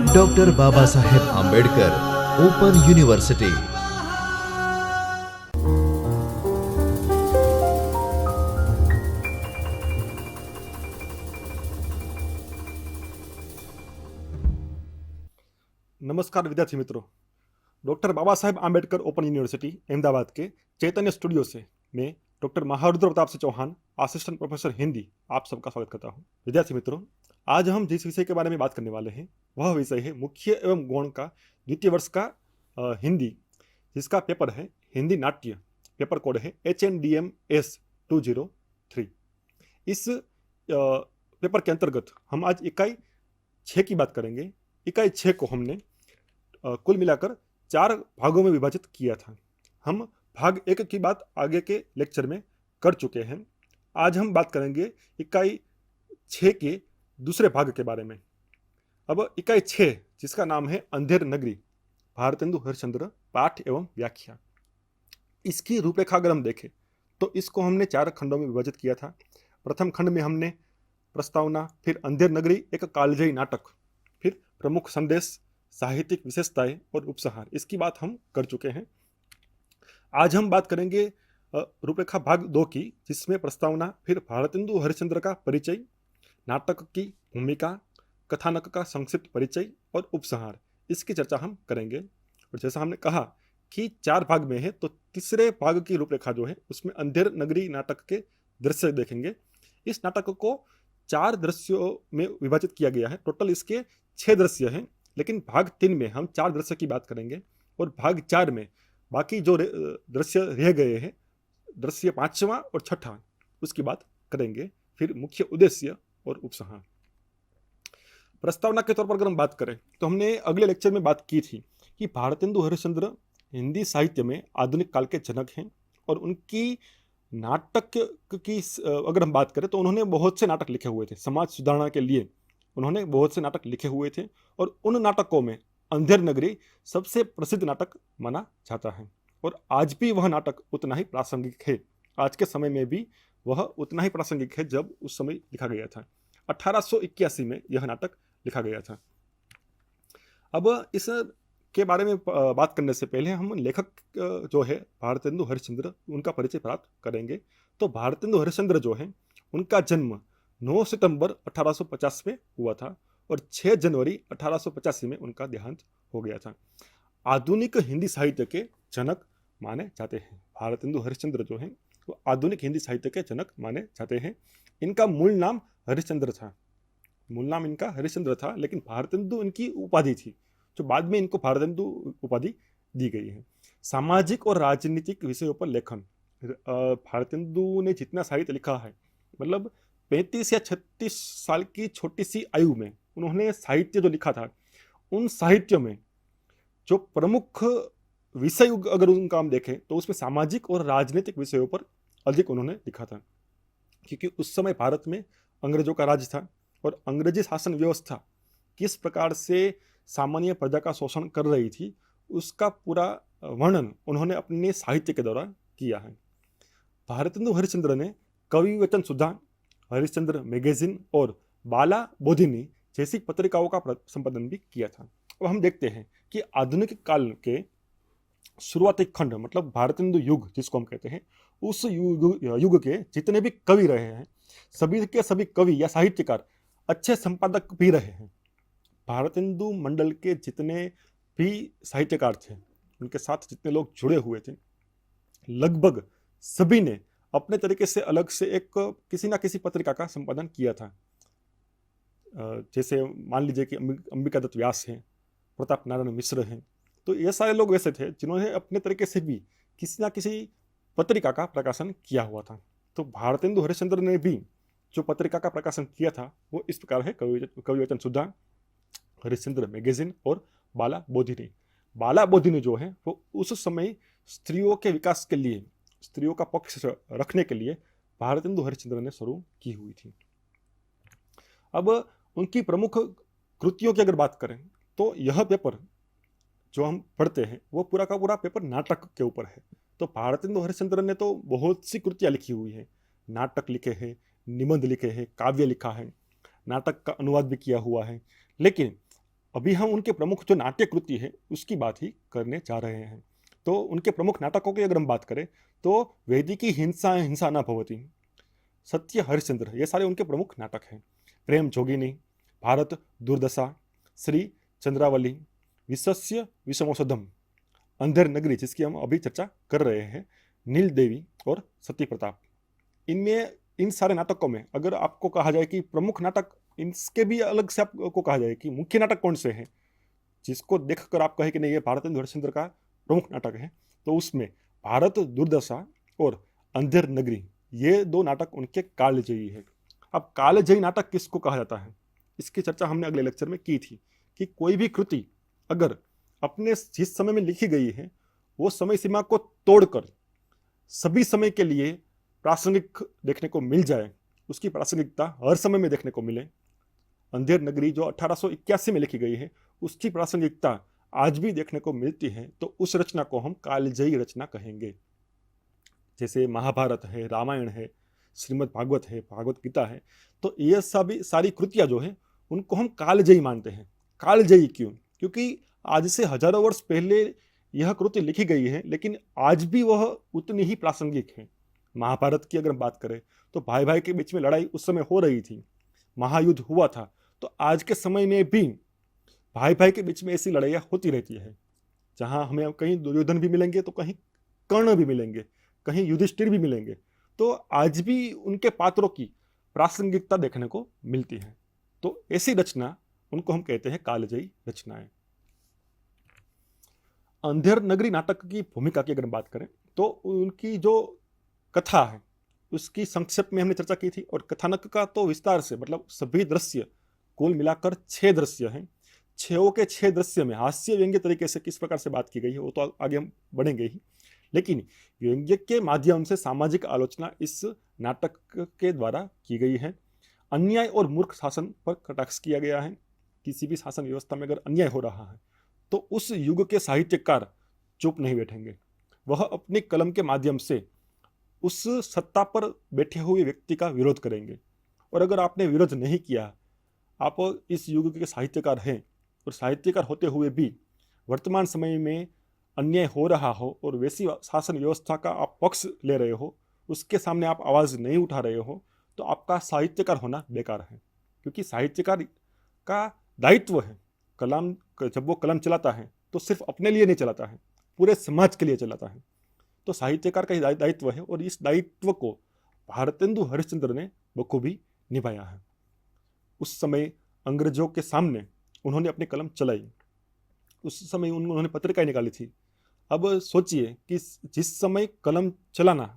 Doctor Baba Saheb Ambedkar open university. नमस्कार विद्यार्थी मित्रों, doctor Baba Saheb Ambedkar open university Ahmedabad के चैतन्य स्टूडियो से मैं doctor Maharudra Pratap Singh Chauhan, assistant professor Hindi, आप सबका स्वागत करता हूं। विद्यार्थी मित्रों, आज हम जिस विषय के बारे में बात करने वाले हैं वह विषय है मुख्य एवं गौण का द्वितीय वर्ष का हिंदी, जिसका पेपर है हिंदी नाट्य। पेपर कोड है HNDMS 203। इस पेपर के अंतर्गत हम आज इकाई 6 की बात करेंगे। इकाई 6 को हमने कुल मिलाकर 4 भागों में विभाजित किया था। हम भाग 1 की बात आगे के लेक्चर में कर चुके हैं। आज हम बात करेंगे इकाई 6 के दूसरे भाग के बारे में। अब इकाई 6, जिसका नाम है अंधेर नगरी, भारतेंदु हरिश्चंद्र, पाठ एवं व्याख्या। इसकी रूपरेखा अगर हम देखें तो इसको हमने 4 खंडों में विभाजित किया था। प्रथम खंड में हमने प्रस्तावना, फिर अंधेर नगरी एक कालजयी नाटक, फिर प्रमुख संदेश, साहित्यिक विशेषताएं और उपसंहार, इसकी बात हम कर चुके हैं। आज हम बात करेंगे रूपरेखा भाग 2 की, जिसमें प्रस्तावना, फिर भारतेंदु हरिश्चंद्र का परिचय, नाटक की भूमिका, कथानक का संक्षिप्त परिचय और उपसंहार, इसकी चर्चा हम करेंगे। और जैसा हमने कहा कि 4 भाग में है, तो तीसरे भाग की रूपरेखा जो है उसमें अंधेर नगरी नाटक के दृश्य देखेंगे। इस नाटक को 4 दृश्यों में विभाजित किया गया है। टोटल इसके 6 दृश्य हैं, लेकिन भाग 3 में हम 4 दृश्य की बात करेंगे और भाग 4 में बाकी जो दृश्य रह गए हैं, दृश्य 5वां और 6वां, उसकी बात करेंगे। फिर मुख्य उद्देश्य और उपसंहार। प्रस्तावना के तौर पर अगर हम बात करें तो हमने अगले लेक्चर में बात की थी कि भारतेंदु हरिश्चंद्र हिंदी साहित्य में आधुनिक काल के जनक हैं और उनकी नाटक की अगर हम बात करें तो उन्होंने बहुत से नाटक लिखे हुए थे। समाज सुधारना के लिए उन्होंने बहुत से नाटक लिखे हुए थे और उन नाटकों में अंधेर नगरी सबसे प्रसिद्ध नाटक माना जाता है और आज भी वह नाटक उतना ही प्रासंगिक है। आज के समय में भी वह उतना ही प्रासंगिक है जब उस समय लिखा गया था। 1881 में यह नाटक लिखा गया था। अब इस के बारे में बात करने से पहले हम लेखक जो है भारतेंदु हरिश्चंद्र, उनका परिचय प्राप्त करेंगे। तो भारतेंदु हरिश्चंद्र जो है, उनका जन्म 9 सितंबर 1850 में हुआ था और 6 जनवरी 1885 में उनका देहांत हो गया था। आधुनिक हिंदी साहित्य के जनक माने जाते हैं। भारतेंदु हरिश्चंद्र जो हैं वो आधुनिक हिंदी साहित्य के जनक माने जाते हैं। इनका मूल नाम हरिश्चंद्र था, मूल नाम इनका हरिश्चंद्र था, लेकिन भारतेंदु इनकी उपाधि थी, जो बाद में इनको भारतेंदु उपाधि दी गई है। सामाजिक और राजनीतिक विषयों पर लेखन, भारतेंदु ने जितना साहित्य लिखा है, मतलब 35 या 36 साल की छोटी सी आयु में उन्होंने साहित्य जो लिखा था, उन साहित्यों में जो प्रमुख विषय अगर उनका हम देखें तो उसमें सामाजिक और राजनीतिक विषयों पर अधिक उन्होंने लिखा था, क्योंकि उस समय भारत में अंग्रेजों का राज था और अंग्रेजी शासन व्यवस्था किस प्रकार से सामान्य प्रजा का शोषण कर रही थी, उसका पूरा वर्णन उन्होंने अपने साहित्य के द्वारा किया है। भारतेंदु हरिश्चंद्र ने कवि वचन सुधा, हरिश्चंद्र मैगजीन और बाला बोधिनी जैसी पत्रिकाओं का संपादन भी किया था। अब हम देखते हैं कि आधुनिक काल के शुरुआती खंड, मतलब भारतेंदु युग जिसको हम कहते हैं, उस युग के जितने भी कवि रहे हैं, सभी के सभी कवि या साहित्यकार अच्छे संपादक भी रहे हैं। भारतेंदु मंडल के जितने भी साहित्यकार थे, उनके साथ जितने लोग जुड़े हुए थे, लगभग सभी ने अपने तरीके से अलग से एक किसी ना किसी पत्रिका का संपादन किया था। जैसे मान लीजिए कि अंबिका दत्त व्यास हैं, प्रताप नारायण मिश्र हैं, तो ये सारे लोग वैसे थे जिन्होंने अपने तरीके से भी किसी ना किसी पत्रिका का प्रकाशन किया हुआ था। तो भारतेंदु हरिश्चंद्र ने भी जो पत्रिका का प्रकाशन किया था वो इस प्रकार है: कवि वचन सुधा, हरिश्चंद्र मैगजीन और बाला बोधिनी। बाला बोधिनी जो है वो उस समय स्त्रियों के विकास के लिए, स्त्रियों का पक्ष रखने के लिए भारतेंदु हरिश्चंद्र ने शुरू की हुई थी। अब उनकी प्रमुख कृतियों की अगर बात करें तो यह पेपर जो हम पढ़ते हैं वो पूरा का पूरा पेपर नाटक के ऊपर है। तो भारतेंदु हरिश्चंद्र ने तो बहुत सी कृतियाँ लिखी हुई है, नाटक लिखे हैं, निबंध लिखे हैं, काव्य लिखा है। नाटक का अनुवाद भी किया हुआ है। लेकिन अभी हम उनके प्रमुख जो नाट्य कृति है उसकी बात ही करने जा रहे हैं। तो उनके प्रमुख नाटकों की अगर हम बात करें तो वैदिकी हिंसा हिंसा न भवती, सत्य हरिश्चंद्र, ये सारे उनके प्रमुख नाटक हैं। प्रेम जोगिनी, भारत दुर्दशा, श्री चंद्रावली, विश्वस्य विषमौषधम, अंधेर नगरी जिसकी हम अभी चर्चा कर रहे हैं, नील देवी और सती प्रताप। इनमें इन सारे नाटकों में अगर आपको कहा जाए कि प्रमुख नाटक, इनके भी अलग से आपको कहा जाए कि मुख्य नाटक कौन से हैं जिसको देखकर आप कहें कि नहीं ये भारत हरिश्चंद्र का प्रमुख नाटक है, तो उसमें भारत दुर्दशा और अंधेर नगरी, ये दो नाटक उनके कालजयी है। अब कालजयी नाटक किसको कहा जाता है, इसकी चर्चा हमने अगले लेक्चर में की थी कि कोई भी कृति अगर अपने जिस समय में लिखी गई है वो समय सीमा को तोड़कर सभी समय के लिए प्रासंगिक देखने को मिल जाए, उसकी प्रासंगिकता हर समय में देखने को मिले। अंधेर नगरी जो 1881 में लिखी गई है उसकी प्रासंगिकता आज भी देखने को मिलती है, तो उस रचना को हम कालजयी रचना कहेंगे। जैसे महाभारत है, रामायण है, श्रीमद् भागवत है, भागवत गीता है, तो ये सभी सारी कृतियां जो है उनको हम कालजयी मानते हैं। कालजयी क्यों? क्योंकि आज से हजारों वर्ष पहले यह कृति लिखी गई है लेकिन आज भी वह उतनी ही प्रासंगिक है। महाभारत की अगर बात करें तो भाई भाई के बीच में लड़ाई उस समय हो रही थी, महायुद्ध हुआ था, तो आज के समय में भी भाई भाई के बीच में ऐसी लड़ाइयाँ होती रहती है, जहाँ हमें कहीं दुर्योधन भी मिलेंगे तो कहीं कर्ण भी मिलेंगे, कहीं युधिष्ठिर भी मिलेंगे, तो आज भी उनके पात्रों की प्रासंगिकता देखने को मिलती है। तो ऐसी रचना उनको हम कहते हैं कालजयी रचनाएं। अंधेर नगरी नाटक की भूमिका की अगर बात करें तो उनकी जो कथा है उसकी संक्षेप में हमने चर्चा की थी, और कथानक का तो विस्तार से, मतलब सभी दृश्य कुल मिलाकर 6 दृश्य हैं। 6 के 6 दृश्य में हास्य व्यंग्य तरीके से किस प्रकार से बात की गई है वो तो आगे हम बढ़ेंगे ही, लेकिन व्यंग्य के माध्यम से सामाजिक आलोचना इस नाटक के द्वारा की गई है। अन्याय और मूर्ख शासन पर कटाक्ष किया गया है। किसी भी शासन व्यवस्था में अगर अन्याय हो रहा है तो उस युग के साहित्यकार चुप नहीं बैठेंगे, वह अपनी कलम के माध्यम से उस सत्ता पर बैठे हुए व्यक्ति का विरोध करेंगे। और अगर आपने विरोध नहीं किया, आप इस युग के साहित्यकार हैं और साहित्यकार होते हुए भी वर्तमान समय में अन्याय हो रहा हो और वैसी शासन व्यवस्था का आप पक्ष ले रहे हो, उसके सामने आप आवाज़ नहीं उठा रहे हो, तो आपका साहित्यकार होना बेकार है। क्योंकि साहित्यकार का दायित्व है, कलम जब वो कलम चलाता है तो सिर्फ अपने लिए नहीं चलाता है, पूरे समाज के लिए चलाता है। तो साहित्यकार का दायित्व है और इस दायित्व को भारतेंदु हरिश्चंद्र ने बखूबी निभाया है। उस समय अंग्रेजों के सामने उन्होंने अपनी कलम चलाई, उस समय उन्होंने पत्रिकाएं निकाली थी। अब सोचिए कि जिस समय कलम चलाना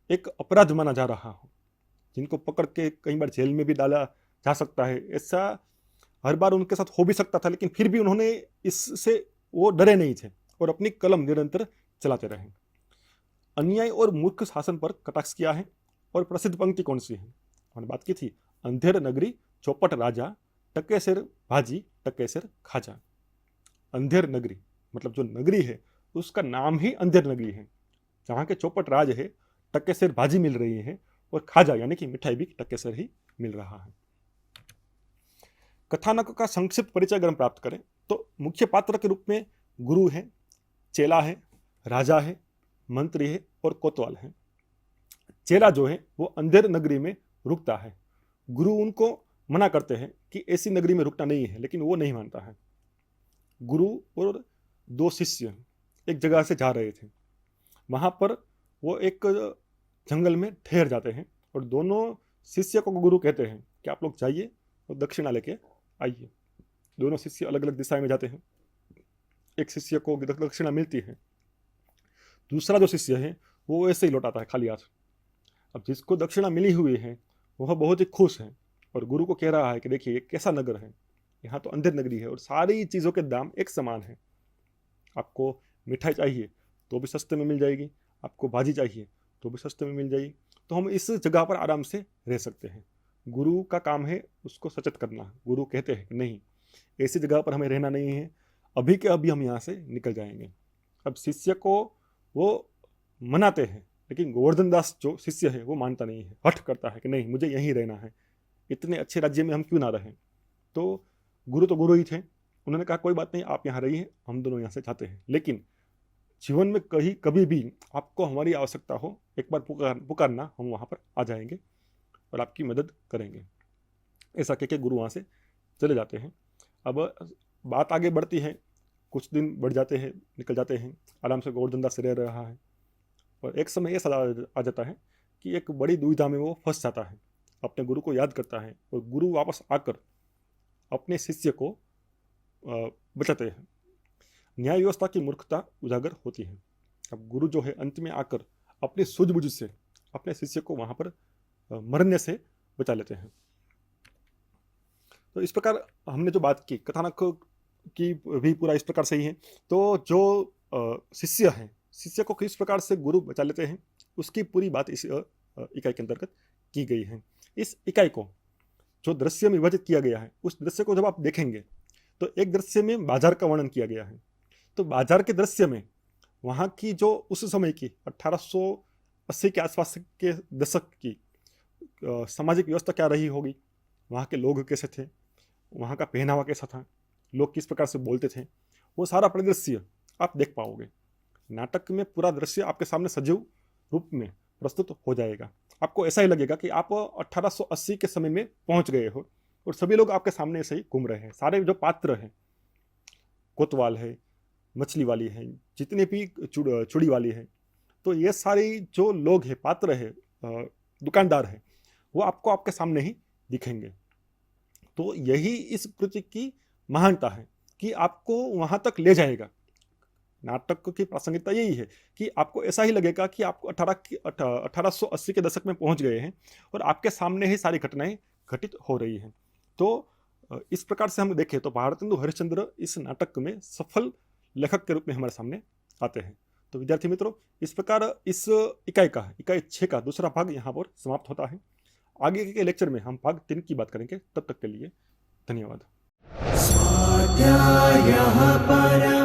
एक अपराध माना जा रहा हो, जिनको पकड़ के कई बार जेल में भी डाला जा सकता है, ऐसा हर बार उनके साथ हो भी सकता था, लेकिन फिर भी उन्होंने इससे वो डरे नहीं थे और अपनी कलम निरंतर चलाते रहे। अन्याय और मूर्ख शासन पर कटाक्ष किया है। और प्रसिद्ध पंक्ति कौन सी है, हमने बात की थी, अंधेर नगरी चौपट राजा, टके सिर भाजी टके सिर खाजा। अंधेर नगरी मतलब जो नगरी है उसका नाम ही अंधेर नगरी है, जहाँ के चौपट राज है, टके सिर भाजी मिल रही है और खाजा यानी कि मिठाई भी टके सिर ही मिल रहा है। कथानक का संक्षिप्त परिचय अगर हम प्राप्त करें तो मुख्य पात्र के रूप में गुरु है, चेला है, राजा है, मंत्री है और कोतवाल है। चेला जो है वो अंधेर नगरी में रुकता है। गुरु उनको मना करते हैं कि ऐसी नगरी में रुकना नहीं है, लेकिन वो नहीं मानता है। गुरु और 2 शिष्य एक जगह से जा रहे थे, वहाँ पर वो एक जंगल में ठहर जाते हैं और दोनों शिष्य को गुरु कहते हैं कि आप लोग जाइए और दक्षिणा लेके आइए। दोनों शिष्य अलग अलग दिशाएं में जाते हैं। एक शिष्य को दक्षिणा मिलती है, दूसरा जो शिष्य है वो ऐसे ही लौटाता है खाली हाथ। अब जिसको दक्षिणा मिली हुई है वह बहुत ही खुश है और गुरु को कह रहा है कि देखिए ये कैसा नगर है, यहाँ तो अंधेर नगरी है और सारी चीज़ों के दाम एक समान है। आपको मिठाई चाहिए तो भी सस्ते में मिल जाएगी, आपको भाजी चाहिए तो भी सस्ते में मिल जाएगी, तो हम इस जगह पर आराम से रह सकते हैं। गुरु का काम है उसको सचेत करना। गुरु कहते हैं कि नहीं, ऐसी जगह पर हमें रहना नहीं है, अभी के अभी हम यहाँ से निकल जाएंगे। अब शिष्य को वो मनाते हैं, लेकिन गोवर्धन दास जो शिष्य है वो मानता नहीं है, हठ करता है कि नहीं मुझे यहीं रहना है, इतने अच्छे राज्य में हम क्यों ना रहें। तो गुरु ही थे। उन्होंने कहा कोई बात नहीं, आप यहाँ रहिए, हम दोनों यहाँ से जाते हैं, लेकिन जीवन में कहीं कभी भी आपको हमारी आवश्यकता हो, एक बार पुकारना, हम वहाँ पर आ जाएंगे और आपकी मदद करेंगे। ऐसा कह के गुरु वहाँ से चले जाते हैं। अब बात आगे बढ़ती है, कुछ दिन बढ़ जाते हैं, निकल जाते हैं, आराम से गौर धंधा से रह रहा है, और एक समय ऐसा आ जाता है कि एक बड़ी दुविधा में वो फंस जाता है, अपने गुरु को याद करता है, और गुरु वापस आकर अपने शिष्य को बचाते हैं। न्याय व्यवस्था की मूर्खता उजागर होती है। अब गुरु जो है अंत में आकर अपनी सूझबूझ से अपने शिष्य को वहाँ पर मरने से बचा लेते हैं। तो इस प्रकार हमने जो बात की, कथानक की भी पूरा इस प्रकार से ही है। तो जो शिष्य हैं, शिष्य को किस प्रकार से गुरु बचा लेते हैं, उसकी पूरी बात इस इकाई के अंतर्गत की गई है। इस इकाई को जो दृश्य में विभाजित किया गया है, उस दृश्य को जब आप देखेंगे तो एक दृश्य में बाजार का वर्णन किया गया है। तो बाजार के दृश्य में वहाँ की जो उस समय की 1880 के आसपास के दशक की सामाजिक व्यवस्था क्या रही होगी, वहाँ के लोग कैसे थे, वहाँ का पहनावा कैसा था, लोग किस प्रकार से बोलते थे, वो सारा परिदृश्य आप देख पाओगे। नाटक में पूरा दृश्य आपके सामने सजीव रूप में प्रस्तुत हो जाएगा। आपको ऐसा ही लगेगा कि आप 1880 के समय में पहुंच गए हो और सभी लोग आपके सामने ऐसे ही घूम रहे हैं। सारे जो पात्र हैं, कोतवाल है, मछली वाली है, जितने भी चूड़ी वाली है, तो ये सारी जो लोग हैं, पात्र है, दुकानदार है, वो आपको आपके सामने ही दिखेंगे। तो यही इस कृति की महानता है कि आपको वहाँ तक ले जाएगा। नाटक की प्रासंगिकता यही है कि आपको ऐसा ही लगेगा कि आपको 1880 के दशक में पहुंच गए हैं और आपके सामने ही सारी घटनाएं घटित हो रही हैं। तो इस प्रकार से हम देखें तो भारतेंदु हरिश्चंद्र इस नाटक में सफल लेखक के रूप में हमारे सामने आते हैं। तो विद्यार्थी मित्रों, इस प्रकार इस इकाई 6 का दूसरा भाग यहाँ पर समाप्त होता है। आगे के लेक्चर में हम भाग 3 की बात करेंगे। तब तक के लिए धन्यवाद। स्वाध्यायः परः।